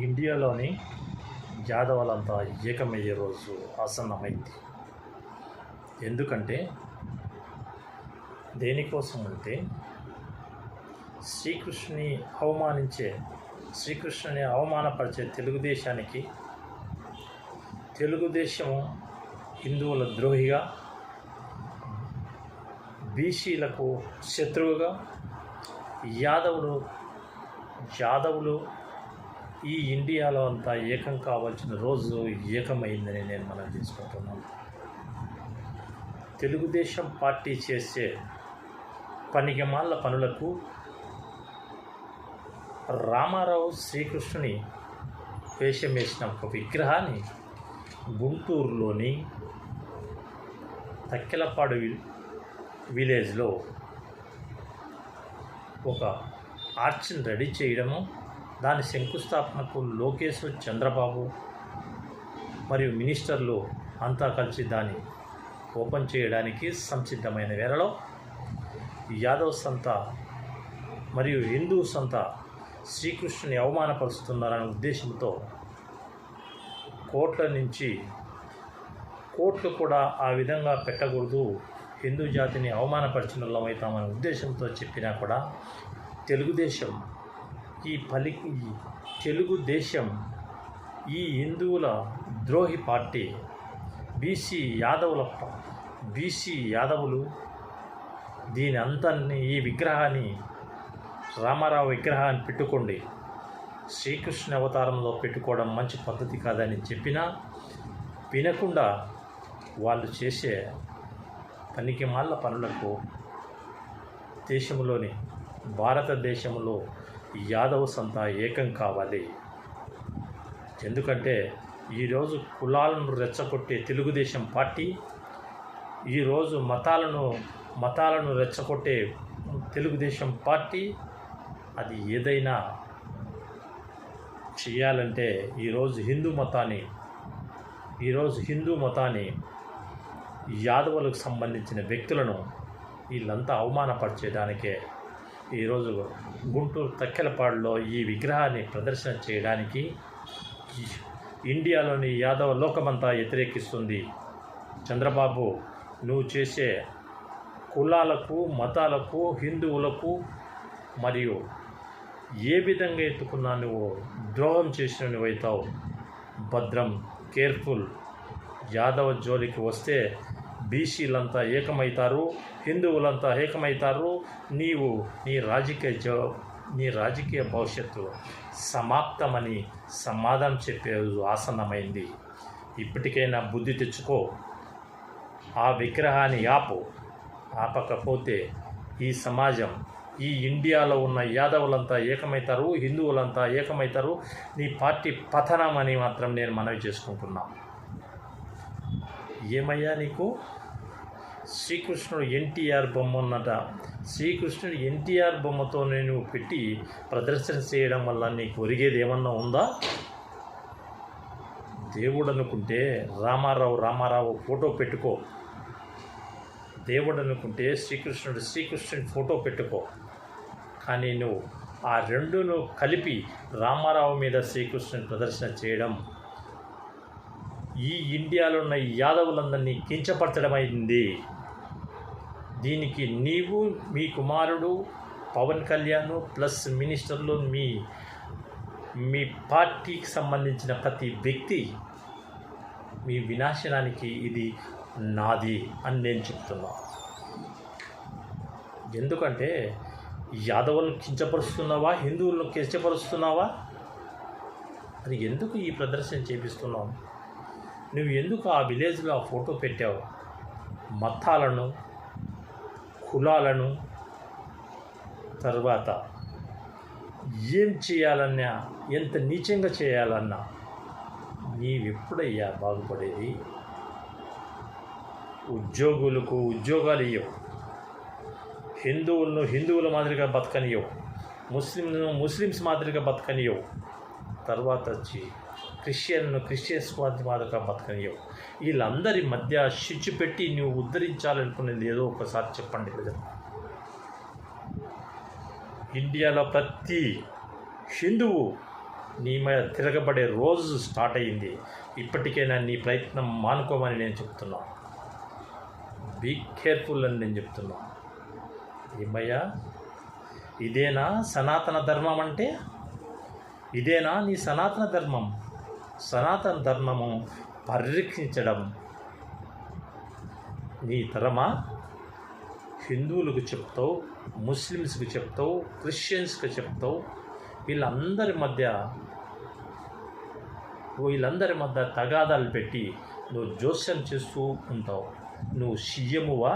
ఇండియాలోని యాదవులంతా ఏకమయ్యే రోజు ఆసన్నమైంది. ఎందుకంటే దేనికోసం అంటే శ్రీకృష్ణుని అవమానపరిచే తెలుగుదేశము హిందువుల ద్రోహిగా, బీసీలకు శత్రువుగా, యాదవులు ఈ ఇండియాలో అంతా ఏకం కావాల్సిన రోజు ఏకమైందని నేను మనం తీసుకుంటున్నాను. తెలుగుదేశం పార్టీ చేసే పనికిమాల పనులకు రామారావు శ్రీకృష్ణుని వేషం వేసిన ఒక విగ్రహాన్ని గుంటూరులోని తక్కెలపాడు విలేజ్లో ఒక ఆర్చిని రెడీ చేయడము, దాని శంకుస్థాపనకు లోకేష్, చంద్రబాబు మరియు మినిస్టర్లు అంతా కలిసి దాన్ని ఓపెన్ చేయడానికి సంసిద్ధమైన వేళలో యాదవ్ సంత మరియు హిందూ సంత శ్రీకృష్ణుని అవమానపరుస్తున్నారనే ఉద్దేశంతో కోర్టులు కూడా ఆ విధంగా పెట్టకూడదు, హిందూ జాతిని అవమానపరిచిన వాళ్ళమవుతామనే ఉద్దేశంతో చెప్పినా కూడా తెలుగుదేశం ఈ హిందువుల ద్రోహి పార్టీ బీసీ యాదవులు దీని అంతాన్ని ఈ విగ్రహాన్ని రామారావు విగ్రహాన్ని పెట్టుకోండి, శ్రీకృష్ణ అవతారంలో పెట్టుకోవడం మంచి పద్ధతి కాదని చెప్పినా వినకుండా వాళ్ళు చేసే పనికిమాల పనులకు భారతదేశంలో యాదవ్ సంతా ఏకం కావాలి. ఎందుకంటే ఈరోజు కులాలను రెచ్చగొట్టే తెలుగుదేశం పార్టీ, ఈరోజు మతాలను రెచ్చగొట్టే తెలుగుదేశం పార్టీ అది ఏదైనా చేయాలంటే ఈరోజు హిందూ మతాన్ని యాదవులకు సంబంధించిన వ్యక్తులను వీళ్ళంతా అవమానపరిచేయడానికే ఈరోజు గుంటూరు తక్కెలపాడులో ఈ విగ్రహాన్ని ప్రదర్శన చేయడానికి ఇండియాలోని యాదవ లోకమంతా వ్యతిరేకిస్తుంది. చంద్రబాబు, నువ్వు చేసే కులాలకు, మతాలకు, హిందువులకు మరియు ఏ విధంగా ఎత్తుకున్నా నువ్వు ద్రోహం చేసిన నువ్వైతావు. భద్రం, కేర్ఫుల్. యాదవ జోలికి వస్తే బీసీలంతా ఏకమవుతారు, హిందువులంతా ఏకమవుతారు. నీ రాజకీయ భవిష్యత్తు సమాప్తమని సమాధానం చెప్పే ఆసన్నమైంది. ఇప్పటికైనా బుద్ధి తెచ్చుకో, ఆ విగ్రహాన్ని ఆపకపోతే ఈ సమాజం, ఈ ఇండియాలో ఉన్న యాదవులంతా ఏకమవుతారు, హిందువులంతా ఏకమవుతారు. నీ పార్టీ పతనం అని మాత్రం నేను మనవి చేసుకుంటున్నా. ఏమయ్యా నీకు శ్రీకృష్ణుడు ఎన్టీఆర్ బొమ్మ ఉన్నట, శ్రీకృష్ణుడు ఎన్టీఆర్ బొమ్మతో నేను పెట్టి ప్రదర్శన చేయడం వల్ల నీకు ఒరిగేది ఏమన్నా ఉందా? దేవుడు అనుకుంటే రామారావు ఫోటో పెట్టుకో, దేవుడు అనుకుంటే శ్రీకృష్ణుడి ఫోటో పెట్టుకో. కానీ నువ్వు ఆ రెండును కలిపి రామారావు మీద శ్రీకృష్ణుని ప్రదర్శన చేయడం ఈ ఇండియాలో ఉన్న యాదవులందరినీ కించపరచడమైంది. దీనికి నీవు, మీ కుమారుడు పవన్ కళ్యాణ్ ప్లస్ మినిస్టర్లు, మీ పార్టీకి సంబంధించిన ప్రతి వ్యక్తి మీ వినాశనానికి ఇది నాది అని నేను చెప్తున్నా. ఎందుకంటే యాదవులను కించపరుస్తున్నావా, హిందువులను కించపరుస్తున్నావా? అది ఎందుకు ఈ ప్రదర్శన చేపిస్తున్నావు? నువ్వు ఎందుకు ఆ విలేజ్లో ఆ ఫోటో పెట్టావు? మతాలను, కులాలను, తర్వాత ఏం చేయాలన్నా, ఎంత నీచంగా చేయాలన్నా నీవెప్పుడయ్యా బాగుపడేది? ఉద్యోగులకు ఉద్యోగాలు ఇవ్వవు, హిందువుల మాదిరిగా బతకనియవు, ముస్లిమ్స్ మాదిరిగా బతకనియవు, తర్వాత వచ్చి క్రిస్టియన్స్ మాదిరిగా బతకనియవు. వీళ్ళందరి మధ్య శిచ్చు పెట్టి నువ్వు ఉద్ధరించాలనుకునేది ఏదో ఒకసారి చెప్పండి ప్రజలు. ఇండియాలో ప్రతి హిందువు నీ మీద తిరగబడే రోజు స్టార్ట్ అయ్యింది. ఇప్పటికైనా నీ ప్రయత్నం మానుకోమని నేను చెప్తున్నా. బీ కేర్ఫుల్ అని నేను చెప్తున్నా. ఏమయ్యా, ఇదేనా సనాతన ధర్మం అంటే? ఇదేనా నీ సనాతన ధర్మం? సనాతన ధర్మము పరిరక్షించడం నీ తరమా? హిందువులకు చెప్తావు, ముస్లిమ్స్కి చెప్తావు, క్రిస్టియన్స్కి చెప్తావు. వీళ్ళందరి మధ్య తగాదాలు పెట్టి నువ్వు జోస్యం చేస్తూ ఉంటావు. నువ్వు సీఎమువా?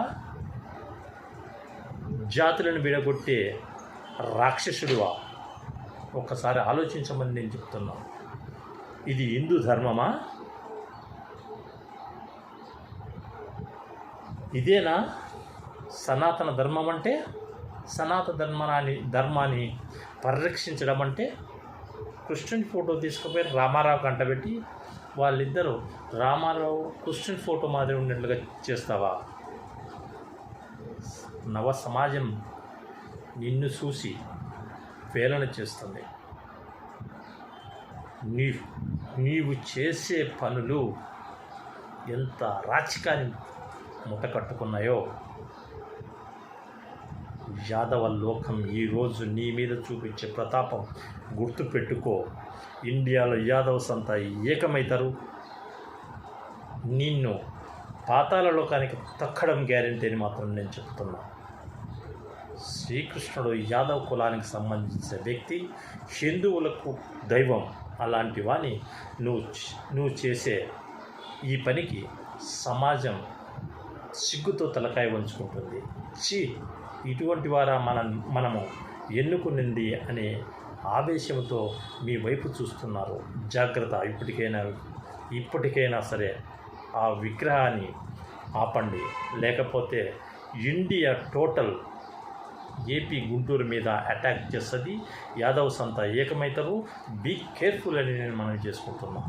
జాతులను విడగొట్టే రాక్షసుడివా? ఒక్కసారి ఆలోచించమని నేను చెప్తున్నా. ఇది హిందూ ధర్మమా? ఇదేనా సనాతన ధర్మం అంటే? సనాతన ధర్మాన్ని పరిరక్షించడం అంటే? కృష్ణుని ఫోటో తీసుకుపోయి రామారావు కంటబెట్టి వాళ్ళిద్దరూ రామారావు కృష్ణుని ఫోటో మాదిరి ఉన్నట్లుగా చేస్తావా? నవ సమాజం నిన్ను చూసి వేలన చేస్తుంది. నీవు చేసే పనులు ఎంత రాజకీయాన్ని మూట కట్టుకున్నాయో. యాదవ లోకం ఈరోజు నీ మీద చూపించే ప్రతాపం గుర్తుపెట్టుకో. ఇండియాలో యాదవ్స్ అంతా ఏకమవుతారు. నిన్ను పాతాళ లోకానికి తక్కడం గ్యారెంటీ అని మాత్రం నేను చెప్తున్నా. శ్రీకృష్ణుడు యాదవ్ కులానికి సంబంధించిన వ్యక్తి, హిందువులకు దైవం. అలాంటి వాణ్ణి నువ్వు చేసే ఈ పనికి సమాజం సిగ్గుతో తలకాయ వంచుకుంటుంది. ఇటువంటి వారా మనము ఎన్నుకునింది అనే ఆవేశంతో మీ వైపు చూస్తున్నారు. జాగ్రత్త. ఇప్పటికైనా సరే ఆ విగ్రహాన్ని ఆపండి. లేకపోతే ఇండియా టోటల్ ఏపీ గుంటూరు మీద అటాక్ చేస్తుంది. యాదవ్స్ అంతా ఏకమవుతారు. బీ కేర్ఫుల్ అని నేను మనం చేసుకుంటున్నాను.